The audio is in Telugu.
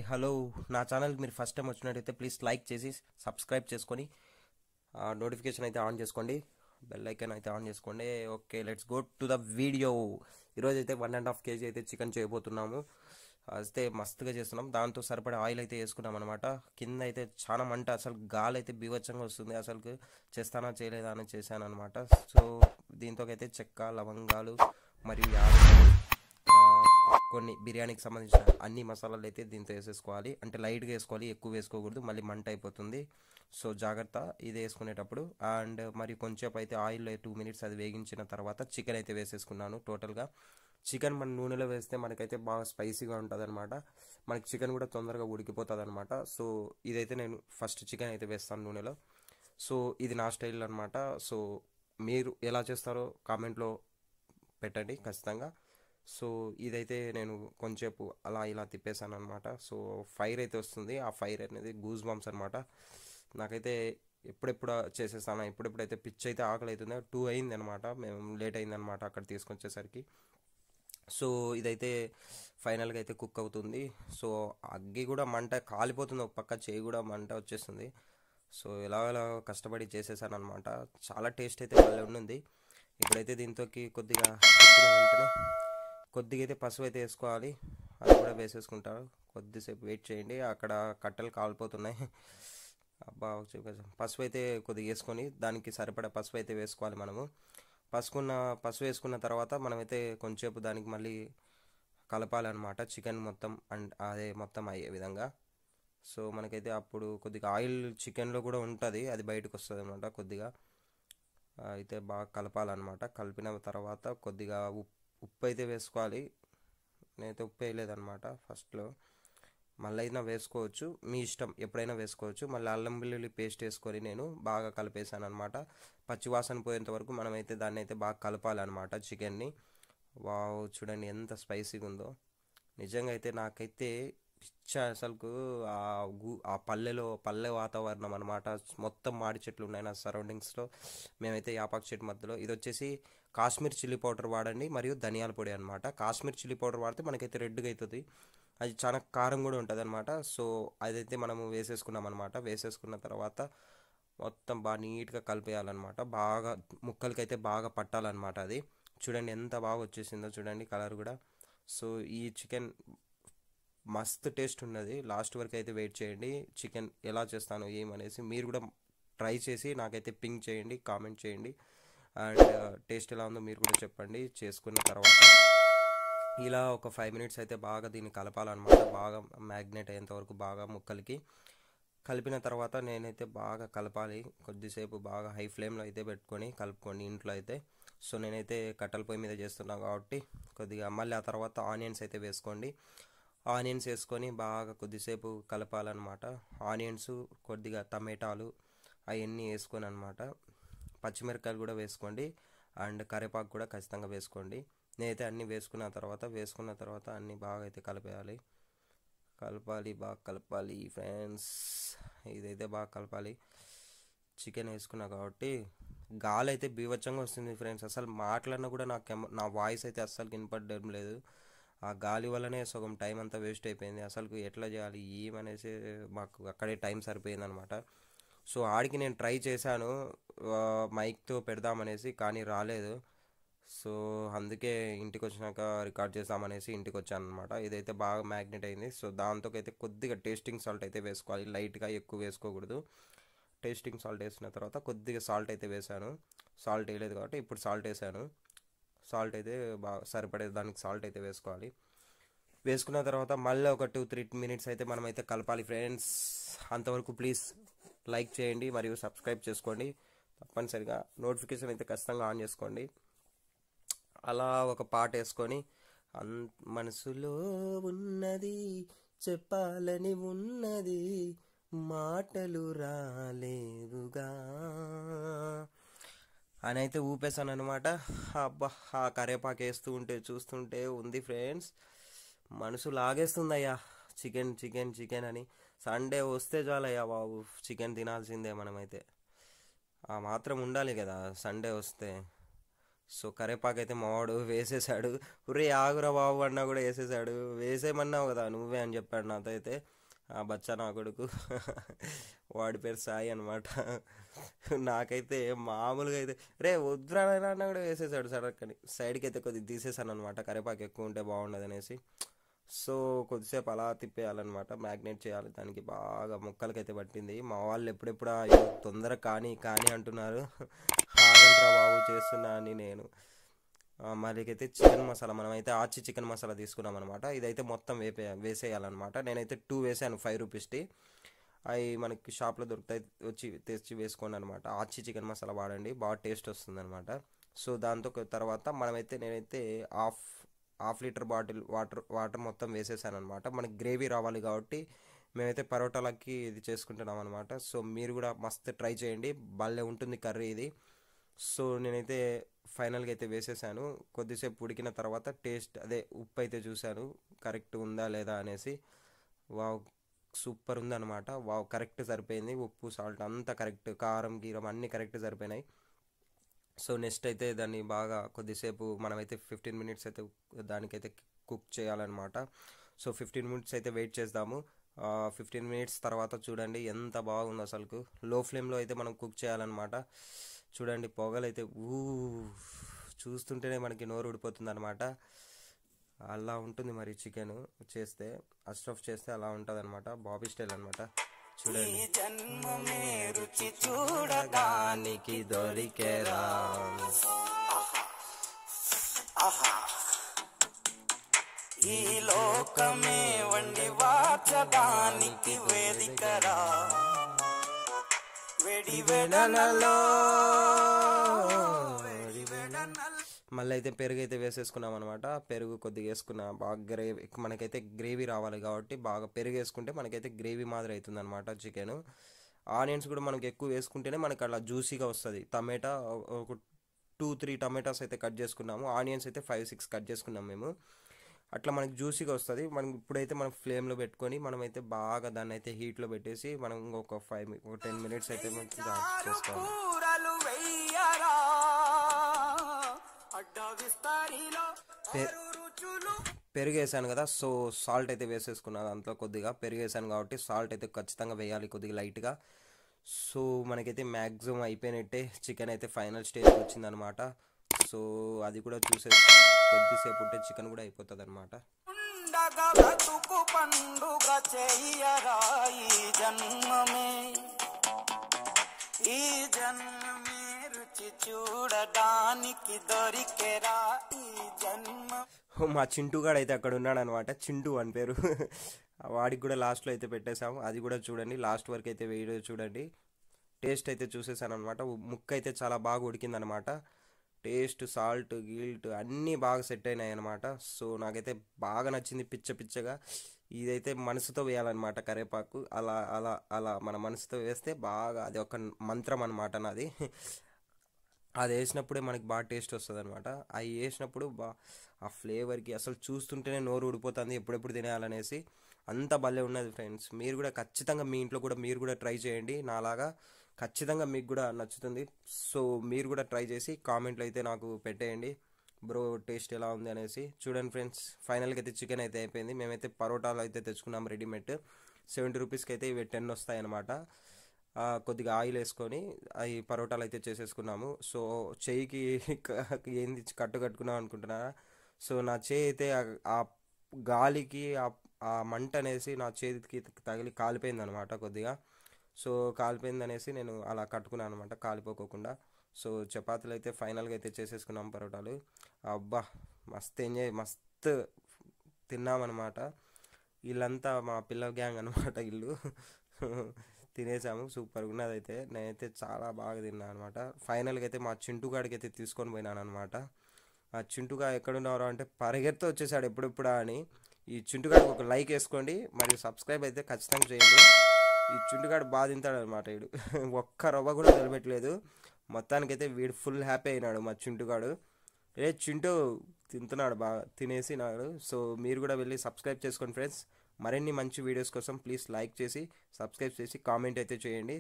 హలో, నా ఛానల్కి మీరు ఫస్ట్ టైం వచ్చినట్టయితే ప్లీజ్ లైక్ చేసి సబ్స్క్రైబ్ చేసుకొని నోటిఫికేషన్ అయితే ఆన్ చేసుకోండి, బెల్ ఐకాన్ అయితే ఆన్ చేసుకోండి. Okay, let's go to the video. ఈరోజు అయితే 1.5 kg అయితే చికెన్ చేయబోతున్నాము. అయితే మస్తుగా చేస్తున్నాం. దాంతో సరిపడే ఆయిల్ అయితే వేసుకున్నాం అనమాట. కింద అయితే చాలా మంట, అసలు గాలి అయితే బీభత్సంగా వస్తుంది. అసలు చేస్తానా చేయలేదా అని చేశాను అనమాట. సో దీంతో అయితే చెక్క, లవంగాలు మరియు యాలకులు, కొన్ని బిర్యానీకి సంబంధించిన అన్ని మసాలాలు అయితే దీంతో వేసేసుకోవాలి. అంటే లైట్గా వేసుకోవాలి, ఎక్కువ వేసుకోకూడదు, మళ్ళీ మంట అయిపోతుంది. సో జాగ్రత్త ఇది వేసుకునేటప్పుడు. అండ్ మరి కొంచెం అయితే ఆయిల్లో 2 minutes అది వేగించిన తర్వాత చికెన్ అయితే వేసేసుకున్నాను. టోటల్గా చికెన్ మన నూనెలో వేస్తే మనకైతే బాగా స్పైసీగా ఉంటుంది అనమాట. మనకి చికెన్ కూడా తొందరగా ఉడికిపోతుంది అనమాట. సో ఇదైతే నేను ఫస్ట్ చికెన్ అయితే వేస్తాను నూనెలో. సో ఇది నా స్టైల్ అనమాట. సో మీరు ఎలా చేస్తారో కామెంట్లో పెట్టండి ఖచ్చితంగా. సో ఇదైతే నేను కొంచెంసేపు అలా ఇలా తిప్పేశాను అనమాట. సో ఫైర్ అయితే వస్తుంది. ఆ ఫైర్ అనేది గూస్ బంప్స్ అనమాట. నాకైతే ఎప్పుడెప్పుడు చేసేస్తాను, ఎప్పుడెప్పుడైతే పిచ్ అయితే ఆకలి అవుతుందో 2 అయింది అనమాట. మేము లేట్ అయిందనమాట అక్కడ తీసుకొచ్చేసరికి. సో ఇదైతే ఫైనల్గా అయితే కుక్ అవుతుంది. సో అగ్గి కూడా మంట కాలిపోతుంది, ఒక పక్క చేయి కూడా మంట వచ్చేస్తుంది. సో ఎలా కష్టపడి చేసేసాను అనమాట. చాలా టేస్ట్ అయితే భలే ఉంది. ఇప్పుడైతే దీంతోకి కొద్దిగా వెంటనే కొద్దిగా అయితే పసుపు అయితే వేసుకోవాలి. అది కూడా వేసేసుకుంటారు. కొద్దిసేపు వెయిట్ చేయండి, అక్కడ కట్టెలు కాలిపోతున్నాయి. అబ్బా, పసుపు అయితే కొద్దిగా వేసుకొని దానికి సరిపడా పసుపు అయితే వేసుకోవాలి మనము. పసుపు వేసుకున్న తర్వాత మనమైతే కొంచెంసేపు దానికి మళ్ళీ కలపాలన్నమాట, చికెన్ మొత్తం అండ్ అదే మొత్తం అయ్యే విధంగా. సో మనకైతే అప్పుడు కొద్దిగా ఆయిల్ చికెన్లో కూడా ఉంటుంది, అది బయటకు వస్తుంది అనమాట. కొద్దిగా అయితే బాగా కలపాలన్నమాట. కలిపిన తర్వాత కొద్దిగా ఉప్పు అయితే వేసుకోవాలి. నేనైతే ఉప్పు వేయలేదన్నమాట ఫస్ట్లో. మళ్ళీ అయినా వేసుకోవచ్చు, మీ ఇష్టం, ఎప్పుడైనా వేసుకోవచ్చు. మళ్ళీ అల్లం వెల్లుల్లి పేస్ట్ వేసుకొని నేను బాగా కలిపేసాను అనమాట. పచ్చివాసన పోయేంత వరకు మనమైతే దాన్ని అయితే బాగా కలపాలన్నమాట చికెన్ని. వావ్, చూడండి ఎంత స్పైసీగా ఉందో. నిజంగా అయితే నాకైతే అసలుకు ఆ పల్లె వాతావరణం అనమాట. మొత్తం మాడి చెట్లు ఉన్నాయి నా సరౌండింగ్స్లో. మేమైతే యాపాకు చెట్టు మధ్యలో. ఇది వచ్చేసి కాశ్మీర్ చిల్లీ పౌడర్ వాడండి మరియు ధనియాల పొడి అనమాట. కాశ్మీర్ చిల్లీ పౌడర్ వాడితే మనకైతే రెడ్గా అవుతుంది, అది చాలా కారం కూడా ఉంటుంది అనమాట. సో అదైతే మనము వేసేసుకున్నాం అనమాట. వేసేసుకున్న తర్వాత మొత్తం బాగా నీట్గా కలిపేయాలన్నమాట. బాగా ముక్కలకైతే బాగా పట్టాలన్నమాట. అది చూడండి ఎంత బాగా వచ్చేసిందో, చూడండి కలర్ కూడా. సో ఈ చికెన్ మస్తు టేస్ట్ ఉన్నది. లాస్ట్ వరకు అయితే వెయిట్ చేయండి. చికెన్ ఎలా చేస్తాను ఏమనేసి మీరు కూడా ట్రై చేసి నాకైతే పింక్ చేయండి, కామెంట్ చేయండి. అండ్ టేస్ట్ ఎలా ఉందో మీరు కూడా చెప్పండి. చేసుకున్న తర్వాత ఇలా ఒక 5 minutes అయితే బాగా దీన్ని కలపాలన్నమాట. బాగా మ్యాగ్నేట్ అయ్యేంత వరకు బాగా ముక్కలకి కలిపిన తర్వాత నేనైతే బాగా కలపాలి. కొద్దిసేపు బాగా హై ఫ్లేమ్లో అయితే పెట్టుకొని కలుపుకోండి ఇంట్లో అయితే. సో నేనైతే కట్టెల పొయ్యి మీద చేస్తున్నాను కాబట్టి కొద్దిగా మళ్ళీ ఆ తర్వాత ఆనియన్స్ అయితే వేసుకోండి. ఆనియన్స్ వేసుకొని బాగా కొద్దిసేపు కలపాలన్నమాట. ఆనియన్స్, కొద్దిగా టమాటాలు అవన్నీ వేసుకొని అనమాట. పచ్చిమిరపకాయలు కూడా వేసుకోండి అండ్ కరివేపాకు కూడా ఖచ్చితంగా వేసుకోండి. నేనైతే అన్నీ వేసుకున్న తర్వాత అన్నీ బాగా అయితే బాగా కలపాలి ఫ్రెండ్స్. ఇదైతే బాగా కలపాలి. చికెన్ వేసుకున్నా కాబట్టి గాలి అయితే బీభత్సంగా వస్తుంది ఫ్రెండ్స్. అసలు మాట్లాడినా కూడా నా వాయిస్ అయితే అస్సలు వినపడడం లేదు. ఆ గాలి వల్లనే సగం టైం అంతా వేస్ట్ అయిపోయింది. అసలు ఎట్లా చేయాలి ఏమనేసి మాకు అక్కడే టైం సరిపోయింది అనమాట. సో ఆడికి నేను ట్రై చేశాను మైక్తో పెడదామనేసి, కానీ రాలేదు. సో అందుకే ఇంటికి వచ్చినాక రికార్డ్ చేద్దామనేసి ఇంటికి వచ్చాను అనమాట. ఇదైతే బాగా మ్యాగ్నెట్ అయింది. సో దాంతో అయితే కొద్దిగా టేస్టింగ్ సాల్ట్ అయితే వేసుకోవాలి, లైట్గా, ఎక్కువ వేసుకోకూడదు. టేస్టింగ్ సాల్ట్ వేసిన తర్వాత కొద్దిగా సాల్ట్ అయితే వేసాను. సాల్ట్ వేయలేదు కాబట్టి ఇప్పుడు సాల్ట్ వేసాను. సాల్ట్ అయితే బాగా సరిపడే దానికి సాల్ట్ అయితే వేసుకోవాలి. వేసుకున్న తర్వాత మళ్ళీ ఒక 2-3 minutes అయితే మనమైతే కలపాలి ఫ్రెండ్స్. అంతవరకు ప్లీజ్ లైక్ చేయండి మరియు సబ్స్క్రైబ్ చేసుకోండి. తప్పనిసరిగా నోటిఫికేషన్ అయితే ఖచ్చితంగా ఆన్ చేసుకోండి. అలా ఒక పాట వేసుకొని మనసులో ఉన్నది చెప్పాలని ఉన్నది మాటలు రాలేవుగా అని అయితే ఊపేశాను అనమాట. అబ్బా, ఆ కరేపాకు వేస్తూ ఉంటే చూస్తుంటే ఉంది ఫ్రెండ్స్, మనసు లాగేస్తుందయ్యా. చికెన్ చికెన్ చికెన్ అని. సండే వస్తే చాలయ్యా బాబు, చికెన్ తినాల్సిందే మనమైతే. ఆ మాత్రం ఉండాలి కదా సండే వస్తే. సో కరేపాకు అయితే మావాడు వేసేసాడు. ఒరే ఆగురా బాబు అన్నా కూడా వేసేసాడు. వేసేయమన్నావు కదా నువ్వే అని చెప్పాడు నాతో అయితే ఆ బచ్చా నా కొడుకు. వాడి పేరు సాయి అనమాట. నాకైతే మామూలుగా అయితే రే వద్దురా నాయనా అన్నా కూడా వేసేసాడు సడక్కని. సైడ్కి అయితే కొద్దిగా తీసేసాను అనమాట, కరేపాకు ఎక్కువ ఉంటే బాగుండదు అనేసి. సో కొద్దిసేపు అలా తిప్పేయాలన్నమాట, మ్యాగ్నేట్ చేయాలి. దానికి బాగా ముక్కలకైతే పట్టింది. మా వాళ్ళు ఎప్పుడెప్పుడు అయ్యో తొందరగా కానీ కానీ అంటున్నారు. ఆగంట్రా బాబు చేస్తున్నా అని నేను. మళ్ళీకైతే చికెన్ మసాలా, మనమైతే ఆచి చికెన్ మసాలా తీసుకున్నాం అనమాట. ఇదైతే మొత్తం వేసేయాలన్నమాట. నేనైతే 2 వేసాను 5 రూపీస్ది. అవి మనకి షాప్లో దొరుకుతాయి, వచ్చి తెచ్చి వేసుకోండి అనమాట. ఆచి చికెన్ మసాలా వాడండి, బాగా టేస్ట్ వస్తుంది అనమాట. సో దాంతో తర్వాత నేనైతే హాఫ్ లీటర్ బాటిల్ వాటర్ మొత్తం వేసేసాను అనమాట. మనకి గ్రేవీ రావాలి కాబట్టి మేమైతే పరోటాలకి ఇది చేసుకుంటున్నాం అనమాట. సో మీరు కూడా మస్తు ట్రై చేయండి, భలే ఉంటుంది కర్రీ ఇది. సో నేనైతే ఫైనల్గా అయితే వేసేసాను. కొద్దిసేపు ఉడికిన తర్వాత టేస్ట్ అదే ఉప్పు అయితే చూశాను కరెక్ట్ ఉందా లేదా అనేసి. వావ్ సూపర్ ఉందన్నమాట. వావ్ కరెక్ట్ సరిపోయింది, ఉప్పు సాల్ట్ అంతా కరెక్ట్, కారం గీరం అన్నీ కరెక్ట్ సరిపోయినాయి. సో నెక్స్ట్ అయితే దాన్ని బాగా కొద్దిసేపు మనమైతే 15 మినిట్స్ అయితే దానికైతే కుక్ చేయాలన్నమాట. సో 15 మినిట్స్ అయితే వెయిట్ చేద్దాము. 15 మినిట్స్ తర్వాత చూడండి ఎంత బాగుందో అసలుకు. లో ఫ్లేమ్లో అయితే మనం కుక్ చేయాలన్నమాట. చూడండి పొగలైతే చూస్తుంటేనే మనకి నోరు ఊడిపోతుంది అనమాట. అలా ఉంటుంది మరి చికెన్ చేస్తే, అస్టఫ్ చేస్తే అలా ఉంటుంది అనమాట, బాబీ స్టైల్ అనమాట. చూడండి జన్మమే రుచి చూడడానికి దొరికేరా, ఈ లోకమే వండి వాచడానికి వేదికరా, వెడి వెడలలో మళ్ళీ అయితే పెరుగు అయితే వేసేసుకున్నాం అనమాట. పెరుగు కొద్దిగా వేసుకున్నా, బాగా గ్రేవీ, మనకైతే గ్రేవీ రావాలి కాబట్టి బాగా పెరుగు వేసుకుంటే మనకైతే గ్రేవీ మాదిరి అవుతుంది అనమాట చికెన్. ఆనియన్స్ కూడా మనకి ఎక్కువ వేసుకుంటేనే మనకి అలా జ్యూసీగా వస్తుంది. టమాటా ఒక 2-3 టమాటాస్ అయితే కట్ చేసుకున్నాము, ఆనియన్స్ అయితే 5-6 కట్ చేసుకున్నాం మేము. అట్లా మనకి జ్యూసీగా వస్తుంది. మనం ఇప్పుడైతే మనం ఫ్లేమ్లో పెట్టుకొని మనమైతే బాగా దాన్ని అయితే హీట్లో పెట్టేసి మనం ఇంకొక 10 మినిట్స్ అయితే చేసుకోవాలి. పెరుగు వేసాను కదా, సో సాల్ట్ అయితే వేసేసుకున్నాను. దాంట్లో కొద్దిగా పెరుగు వేసాను కాబట్టి సాల్ట్ అయితే ఖచ్చితంగా వేయాలి కొద్దిగా లైట్గా. సో మనకైతే మ్యాక్సిమం అయిపోయినట్టే, చికెన్ అయితే ఫైనల్ స్టేజ్కి వచ్చిందనమాట. సో అది కూడా చూసే కొద్దిసేపు ఉంటే చికెన్ కూడా అయిపోతుంది అనమాట. ఈ జన్మమే రుచి చూడడానికి దొరికేరా ఈ జన్మ. మా చింటూగాడు అయితే అక్కడ ఉన్నాడు అనమాట, చింటూ అని పేరు. వాడికి కూడా లాస్ట్లో అయితే పెట్టేశాము, అది కూడా చూడండి, లాస్ట్ వరకు అయితే వీడియో చూడండి. టేస్ట్ అయితే చూసేసాను అనమాట. ముక్క అయితే చాలా బాగా ఉడికిందనమాట. టేస్ట్ సాల్ట్ గిల్ట్ అన్నీ బాగా సెట్ అయినాయి అనమాట. సో నాకైతే బాగా నచ్చింది పిచ్చగా. ఇదైతే మనసుతో వేయాలన్నమాట కరేపాకు, అలా అలా అలా మన మనసుతో వేస్తే బాగా అది ఒక మంత్రం అనమాట నాది. అది వేసినప్పుడే మనకి బాగా టేస్ట్ వస్తుంది అనమాట. అవి వేసినప్పుడు ఆ ఫ్లేవర్కి అసలు చూస్తుంటేనే నోరు ఊడిపోతుంది ఎప్పుడెప్పుడు తినేయాలనేసి. అంత భలే ఉన్నది ఫ్రెండ్స్. మీరు కూడా ఖచ్చితంగా మీ ఇంట్లో కూడా మీరు కూడా ట్రై చేయండి నాలాగా, ఖచ్చితంగా మీకు కూడా నచ్చుతుంది. సో మీరు కూడా ట్రై చేసి కామెంట్లో అయితే నాకు పెట్టేయండి బ్రో టేస్ట్ ఎలా ఉంది అనేసి. చూడండి ఫ్రెండ్స్, ఫైనల్గా అయితే చికెన్ అయితే అయిపోయింది. మేమైతే పరోటాలు అయితే తెచ్చుకున్నాం రెడీమేడ్, 70 రూపీస్కి అయితే ఇవి 10 వస్తాయి అనమాట. కొద్దిగా ఆయిల్ వేసుకొని అవి పరోటాలు అయితే చేసేసుకున్నాము. సో చెయ్యికి ఏంది కట్టుకున్నాం అనుకుంటున్నారా? సో నా చేయి అయితే ఆ గాలికి ఆ మంట అనేసి నా చేతికి తగిలి కాలిపోయింది అనమాట కొద్దిగా. సో కాలిపోయింది అనేసి నేను అలా కట్టుకున్నాను అనమాట కాలిపోకోకుండా. సో చపాతీలు అయితే ఫైనల్గా అయితే చేసేసుకున్నాం పరోటాలు. అబ్బా మస్తు తిన్నామన్నమాట. వీళ్ళంతా మా పిల్ల గ్యాంగ్ అనమాట ఇల్లు. తినేసాము, సూపర్గా ఉన్నది. అయితే నేనైతే చాలా బాగా తిన్నాను అనమాట. ఫైనల్గా అయితే మా చింటుగాడికి అయితే తీసుకొని పోయినాను అనమాట. ఆ చింటుగా ఎక్కడున్నారో అంటే పరిగెత్తుతో వచ్చేసాడు ఎప్పుడెప్పుడా అని. ఈ చింటుగాడికి ఒక లైక్ వేసుకోండి, మరియు సబ్స్క్రైబ్ అయితే ఖచ్చితంగా చేయండి. ఈ చింటుగాడు బాగా తింటాడు అనమాట. వీడు ఒక్క రవ్వ కూడా వదిలిపెట్టలేదు. మొత్తానికైతే వీడు ఫుల్ హ్యాపీ అయినాడు మా చింటుగాడు. చింటూ తింటున్నాడు బాగా, తినేసినాడు. సో మీరు కూడా వెళ్ళి సబ్స్క్రైబ్ చేసుకోండి ఫ్రెండ్స్. మరిన్ని మంచి వీడియోస్ కోసం ప్లీజ్ లైక్ చేసి సబ్స్క్రైబ్ చేసి కామెంట్ అయితే చేయండి.